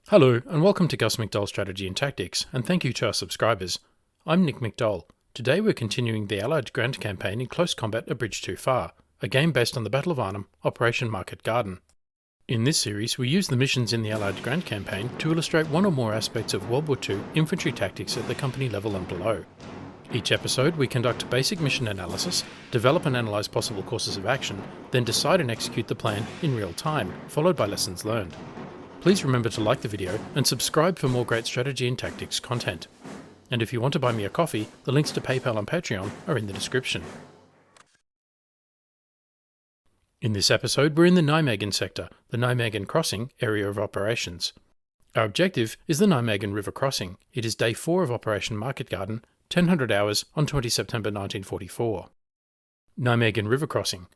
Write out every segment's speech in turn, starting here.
Hello and welcome to Gus McDoll Strategy and Tactics, and thank you to our subscribers. I'm Nick McDoll. Today we're continuing the Allied Grand Campaign in Close Combat A Bridge Too Far, a game based on the Battle of Arnhem, Operation Marketgarden. In this series we use the missions in the Allied Grand Campaign to illustrate one or more aspects of World War II infantry tactics at the company level and below. Each episode we conduct basic mission analysis, develop and analyse possible courses of action, then decide and execute the plan in real time, followed by lessons learned. Please remember to like the video and subscribe for more great strategy and tactics content. And if you want to buy me a coffee, the links to PayPal and Patreon are in the description. In this episode, we're in the Nijmegen sector, the Nijmegen Crossing area of operations. Our objective is the Nijmegen River Crossing. It is day 4 of Operation Marketgarden, 1000 hours on 20 September 1944. Nijmegen River Crossing.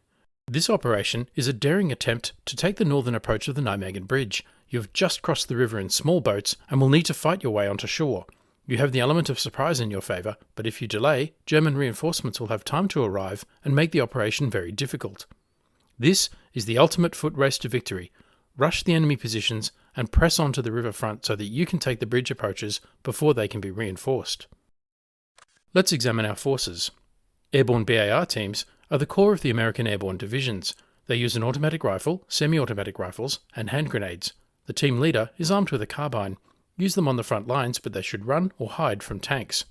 This operation is a daring attempt to take the northern approach of the Nijmegen Bridge. You have just crossed the river in small boats and will need to fight your way onto shore. You have the element of surprise in your favour, but if you delay, German reinforcements will have time to arrive and make the operation very difficult. This is the ultimate foot race to victory. Rush the enemy positions and press on to the riverfront so that you can take the bridge approaches before they can be reinforced. Let's examine our forces. Airborne BAR teams are the core of the American Airborne divisions. They use an automatic rifle, semi-automatic rifles, and hand grenades. The team leader is armed with a carbine. Use them on the front lines, but they should run or hide from tanks.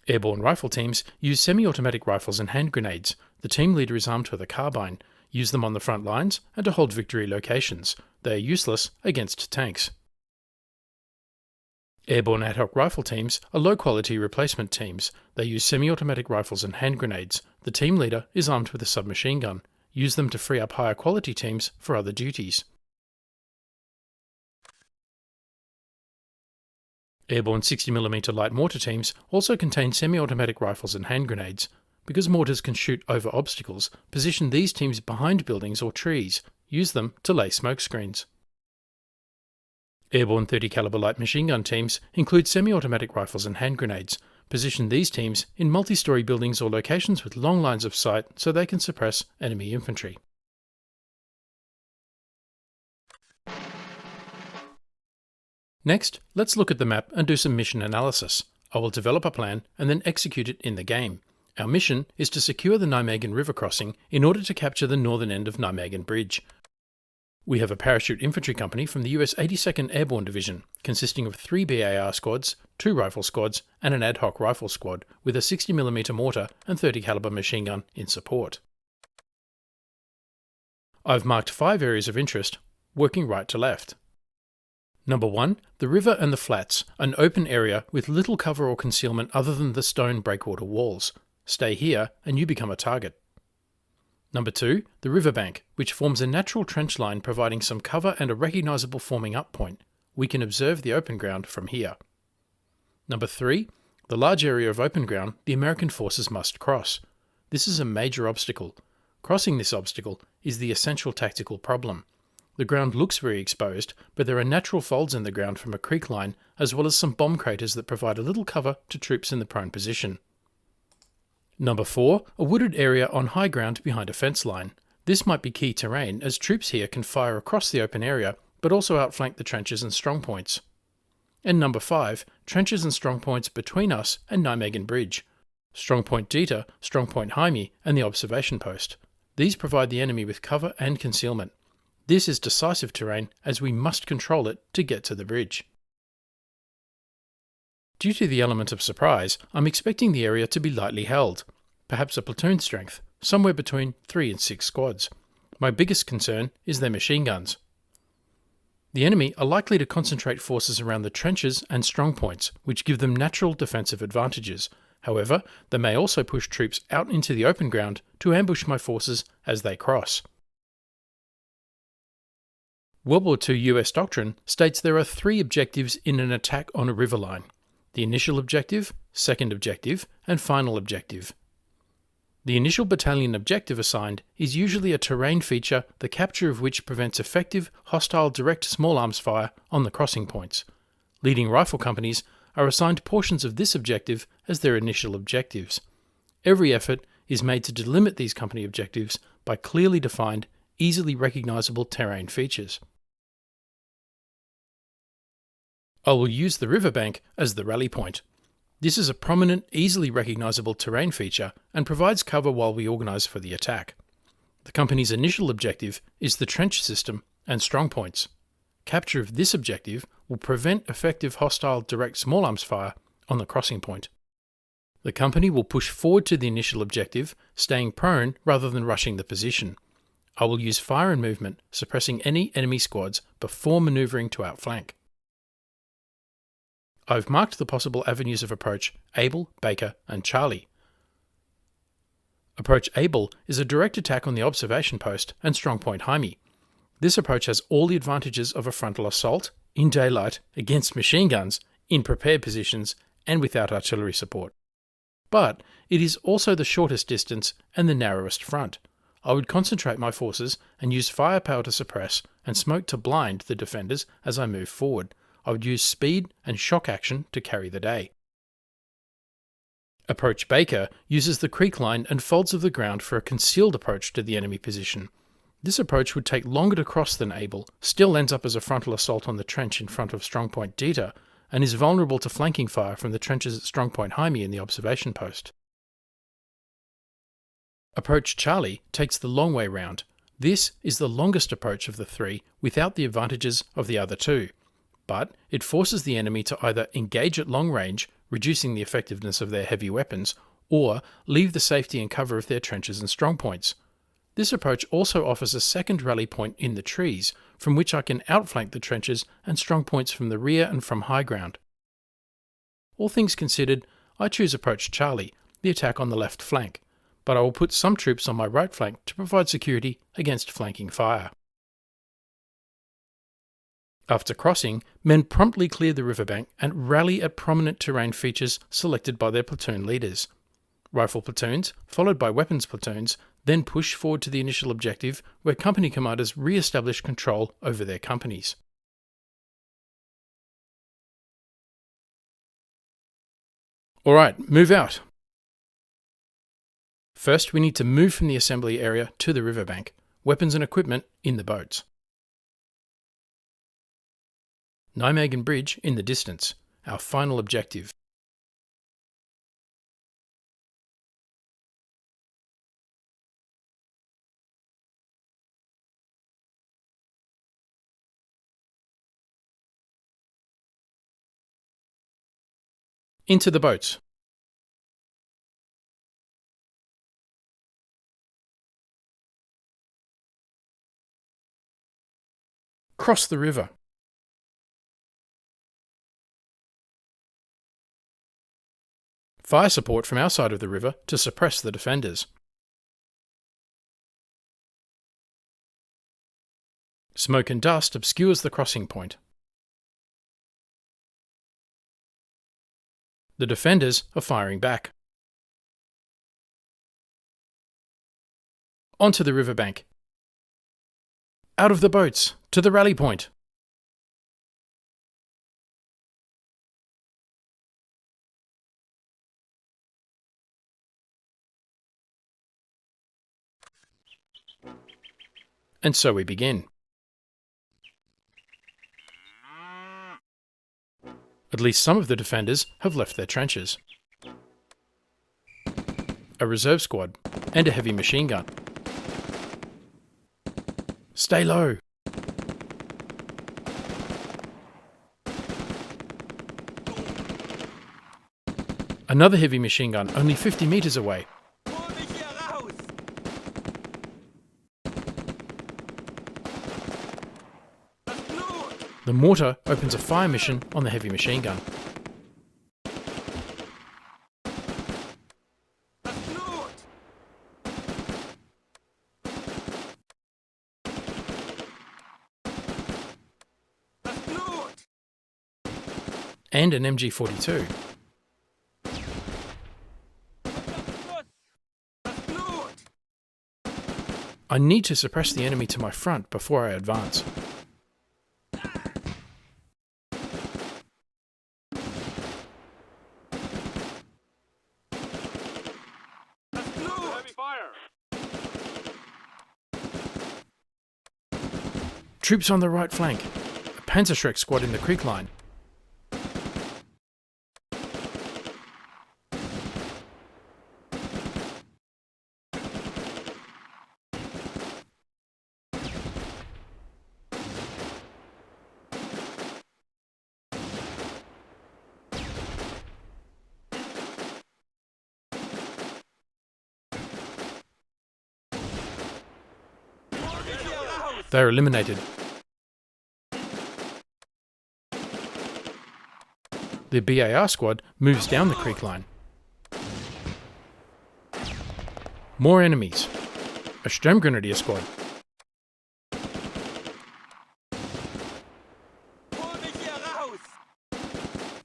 Airborne rifle teams use semi-automatic rifles and hand grenades. The team leader is armed with a carbine. Use them on the front lines and to hold victory locations. They are useless against tanks. Airborne ad hoc rifle teams are low-quality replacement teams. They use semi-automatic rifles and hand grenades. The team leader is armed with a submachine gun. Use them to free up higher quality teams for other duties. Airborne 60mm light mortar teams also contain semi-automatic rifles and hand grenades. Because mortars can shoot over obstacles, position these teams behind buildings or trees. Use them to lay smoke screens. Airborne 30 caliber light machine gun teams include semi-automatic rifles and hand grenades. Position these teams in multi-story buildings or locations with long lines of sight so they can suppress enemy infantry. Next, let's look at the map and do some mission analysis. I will develop a plan and then execute it in the game. Our mission is to secure the Nijmegen River Crossing in order to capture the northern end of Nijmegen Bridge. We have a parachute infantry company from the US 82nd Airborne Division, consisting of 3 BAR squads, 2 rifle squads, and an ad hoc rifle squad with a 60mm mortar and 30 caliber machine gun in support. I've marked 5 areas of interest, working right to left. Number 1, the river and the flats, an open area with little cover or concealment other than the stone breakwater walls. Stay here and you become a target. Number 2, the riverbank, which forms a natural trench line providing some cover and a recognisable forming up point. We can observe the open ground from here. Number 3, the large area of open ground the American forces must cross. This is a major obstacle. Crossing this obstacle is the essential tactical problem. The ground looks very exposed, but there are natural folds in the ground from a creek line, as well as some bomb craters that provide a little cover to troops in the prone position. Number 4, a wooded area on high ground behind a fence line. This might be key terrain, as troops here can fire across the open area, but also outflank the trenches and strongpoints. And number 5, trenches and strongpoints between us and Nijmegen Bridge. Strongpoint Dieter, Strongpoint Jaime, and the observation post. These provide the enemy with cover and concealment. This is decisive terrain, as we must control it to get to the bridge. Due to the element of surprise, I'm expecting the area to be lightly held, perhaps a platoon strength, somewhere between 3 and 6 squads. My biggest concern is their machine guns. The enemy are likely to concentrate forces around the trenches and strongpoints, which give them natural defensive advantages. However, they may also push troops out into the open ground to ambush my forces as they cross. World War II US Doctrine states there are 3 objectives in an attack on a river line. The initial objective, second objective, and final objective. The initial battalion objective assigned is usually a terrain feature, the capture of which prevents effective, hostile direct small arms fire on the crossing points. Leading rifle companies are assigned portions of this objective as their initial objectives. Every effort is made to delimit these company objectives by clearly defined, easily recognisable terrain features. I will use the riverbank as the rally point. This is a prominent, easily recognisable terrain feature and provides cover while we organise for the attack. The company's initial objective is the trench system and strongpoints. Capture of this objective will prevent effective hostile direct small arms fire on the crossing point. The company will push forward to the initial objective, staying prone rather than rushing the position. I will use fire and movement, suppressing any enemy squads before manoeuvring to outflank. I've marked the possible avenues of approach Able, Baker and Charlie. Approach Able is a direct attack on the observation post and strongpoint Jaime. This approach has all the advantages of a frontal assault, in daylight, against machine guns, in prepared positions and without artillery support. But it is also the shortest distance and the narrowest front. I would concentrate my forces and use firepower to suppress and smoke to blind the defenders as I move forward. I would use speed and shock action to carry the day. Approach Baker uses the creek line and folds of the ground for a concealed approach to the enemy position. This approach would take longer to cross than Able, still ends up as a frontal assault on the trench in front of strongpoint Dieter, and is vulnerable to flanking fire from the trenches at strongpoint Jaime in the observation post. Approach Charlie takes the long way round. This is the longest approach of the three without the advantages of the other two, but it forces the enemy to either engage at long range, reducing the effectiveness of their heavy weapons, or leave the safety and cover of their trenches and strongpoints. This approach also offers a second rally point in the trees, from which I can outflank the trenches and strongpoints from the rear and from high ground. All things considered, I choose approach Charlie, the attack on the left flank, but I will put some troops on my right flank to provide security against flanking fire. After crossing, men promptly clear the riverbank and rally at prominent terrain features selected by their platoon leaders. Rifle platoons, followed by weapons platoons, then push forward to the initial objective where company commanders re-establish control over their companies. Alright, move out. First, we need to move from the assembly area to the riverbank, weapons and equipment in the boats. Nijmegen Bridge in the distance, our final objective. Into the boats. Cross the river. Fire support from our side of the river to suppress the defenders. Smoke and dust obscures the crossing point. The defenders are firing back. Onto the riverbank. Out of the boats, to the rally point. And so we begin. At least some of the defenders have left their trenches. A reserve squad and a heavy machine gun. Stay low. Another heavy machine gun only 50 meters away. The mortar opens a fire mission on the heavy machine gun. And an MG42. I need to suppress the enemy to my front before I advance. Troops on the right flank. A Panzerschreck squad in the creek line. They are eliminated. The BAR squad moves down the creek line. More enemies. A Sturmgrenadier squad.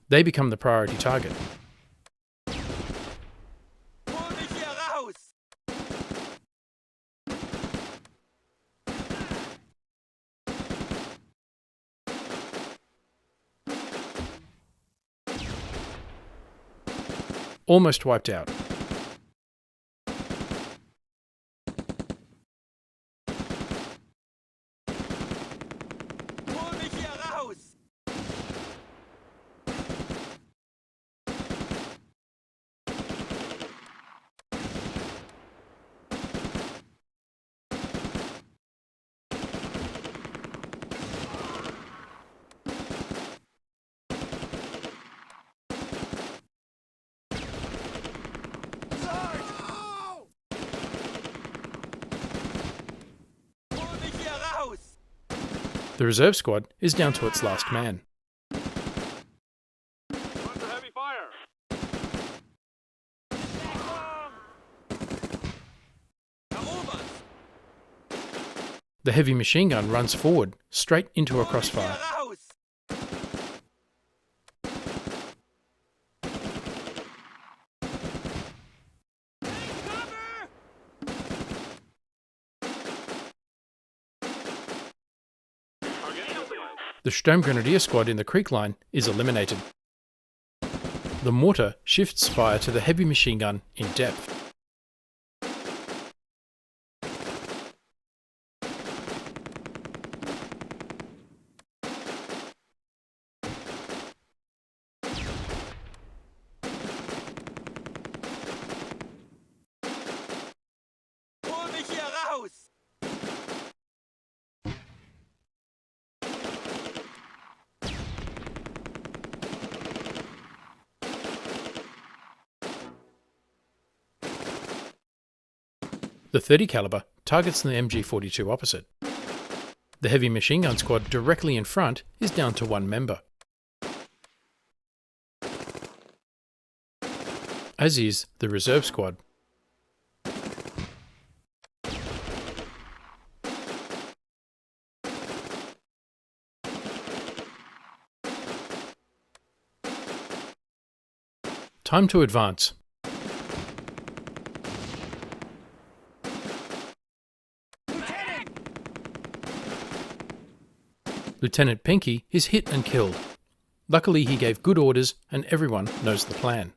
They become the priority target. Almost wiped out. The reserve squad is down to its last man. Under heavy fire. The heavy machine gun runs forward, straight into a crossfire. The Sturmgrenadier squad in the creek line is eliminated. The mortar shifts fire to the heavy machine gun in depth. The 30 caliber targets the MG42 opposite. The heavy machine gun squad directly in front is down to one member. As is the reserve squad. Time to advance. Lieutenant Pinky is hit and killed. Luckily he gave good orders and everyone knows the plan.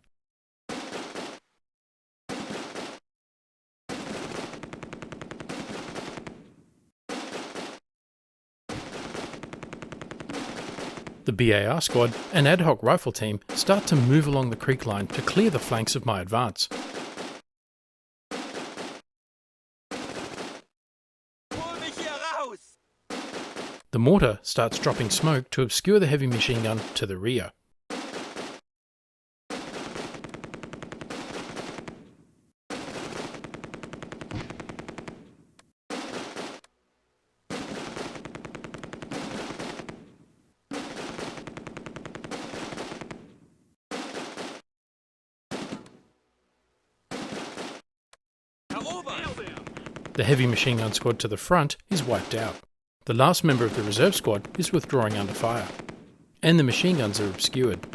The BAR squad and ad hoc rifle team start to move along the creek line to clear the flanks of my advance. The mortar starts dropping smoke to obscure the heavy machine gun to the rear. The heavy machine gun squad to the front is wiped out. The last member of the reserve squad is withdrawing under fire, and the machine guns are obscured.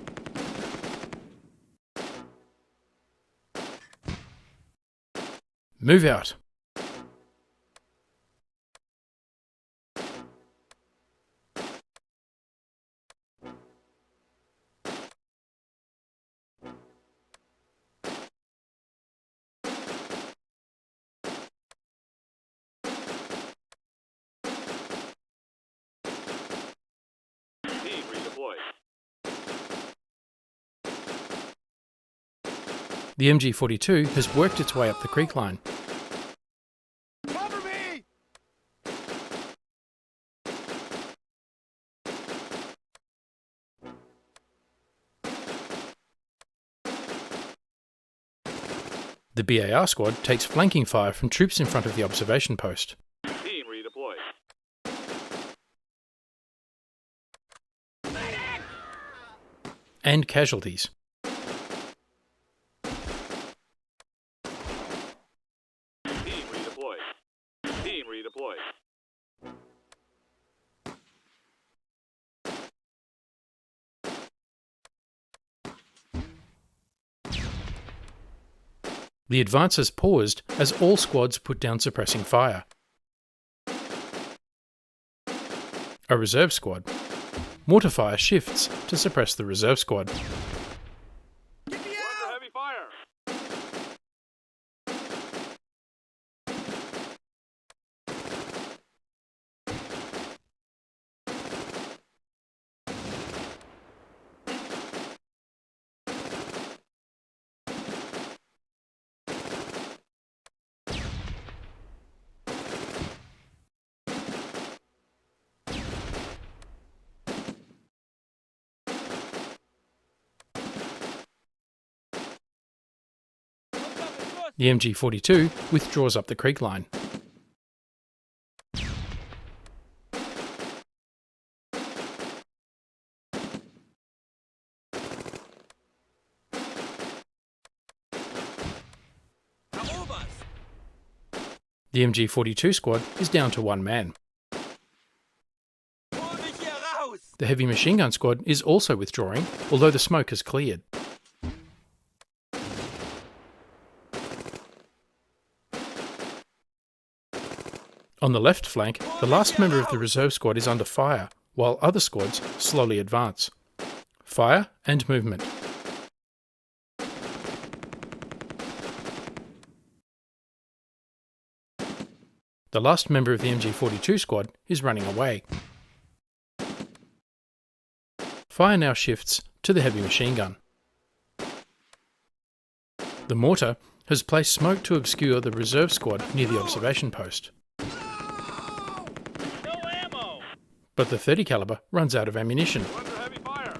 Move out. The MG42 has worked its way up the creek line. Cover me! The BAR squad takes flanking fire from troops in front of the observation post. Team redeployed. and casualties. Team redeployed. Team redeployed. The advance has paused as all squads put down suppressing fire. A reserve squad. Mortar fire shifts to suppress the reserve squad. Under heavy fire. The MG42 withdraws up the creek line. The MG42 squad is down to one man. The heavy machine gun squad is also withdrawing, although the smoke has cleared. On the left flank, the last member of the reserve squad is under fire, while other squads slowly advance. Fire and movement. The last member of the MG42 squad is running away. Fire now shifts to the heavy machine gun. The mortar has placed smoke to obscure the reserve squad near the observation post. But the 30 caliber runs out of ammunition. Under heavy fire.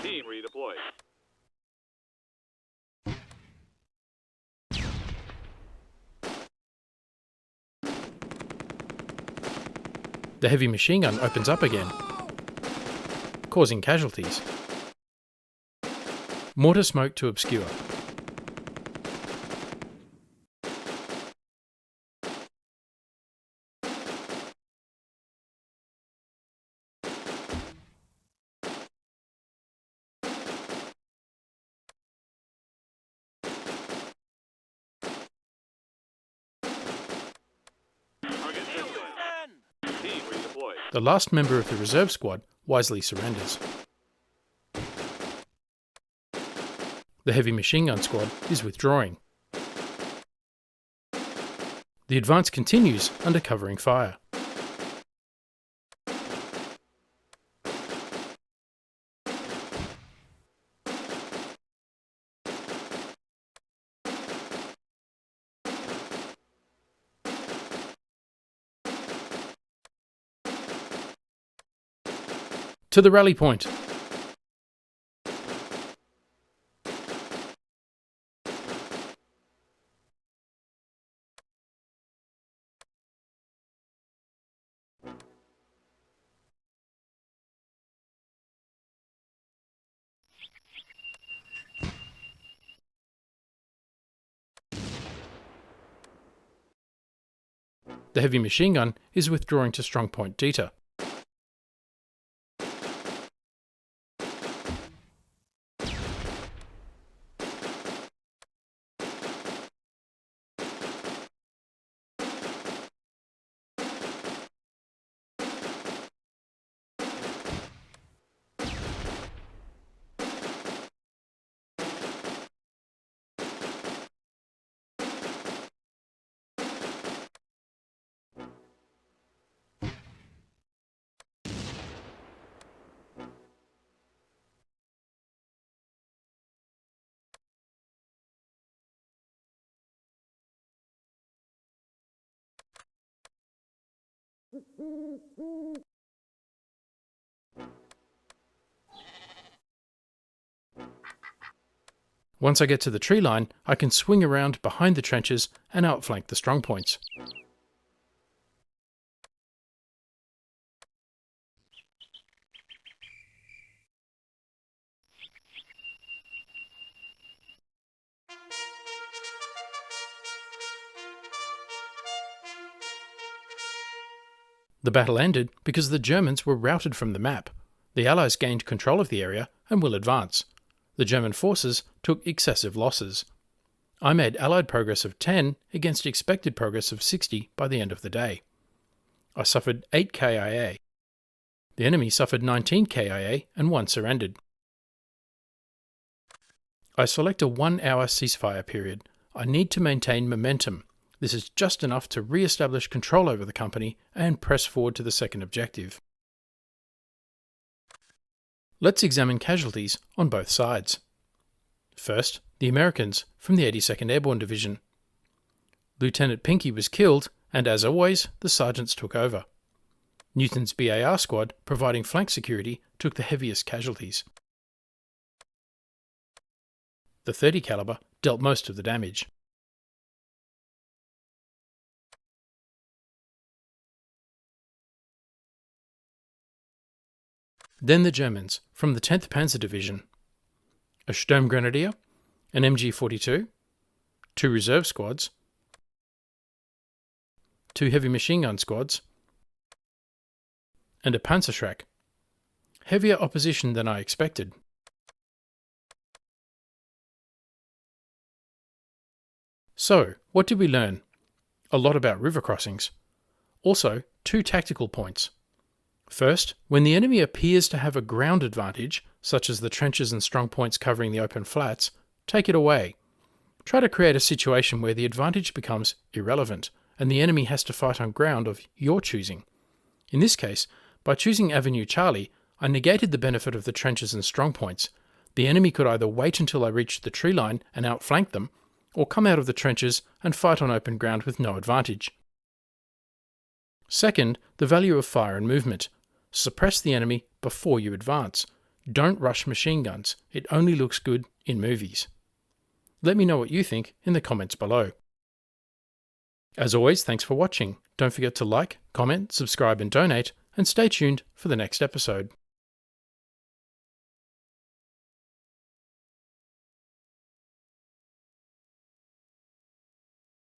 Team redeployed. The heavy machine gun opens up again, causing casualties. Mortar smoke to obscure. Target destroyed. Team redeployed. The last member of the reserve squad wisely surrenders. The heavy machine gun squad is withdrawing. The advance continues under covering fire. To the rally point. The heavy machine gun is withdrawing to strongpoint Deta. Once I get to the tree line, I can swing around behind the trenches and outflank the strongpoints. The battle ended because the Germans were routed from the map. The Allies gained control of the area and will advance. The German forces took excessive losses. I made Allied progress of 10 against expected progress of 60 by the end of the day. I suffered 8 KIA. The enemy suffered 19 KIA and 1 surrendered. I select a 1-hour ceasefire period. I need to maintain momentum. This is just enough to re-establish control over the company and press forward to the second objective. Let's examine casualties on both sides. First, the Americans from the 82nd Airborne Division. Lieutenant Pinky was killed, and as always, the sergeants took over. Newton's BAR squad, providing flank security, took the heaviest casualties. The 30 caliber dealt most of the damage. Then the Germans from the 10th Panzer Division. A Sturmgrenadier, an MG42, 2 reserve squads, 2 heavy machine gun squads, and a Panzerschreck. Heavier opposition than I expected. So, what did we learn? A lot about river crossings. Also, 2 tactical points. First, when the enemy appears to have a ground advantage, such as the trenches and strong points covering the open flats, take it away. Try to create a situation where the advantage becomes irrelevant, and the enemy has to fight on ground of your choosing. In this case, by choosing Avenue Charlie, I negated the benefit of the trenches and strong points. The enemy could either wait until I reached the tree line and outflank them, or come out of the trenches and fight on open ground with no advantage. Second, the value of fire and movement. Suppress the enemy before you advance. Don't rush machine guns. It only looks good in movies. Let me know what you think in the comments below. As always, thanks for watching. Don't forget to like, comment, subscribe and donate, and stay tuned for the next episode.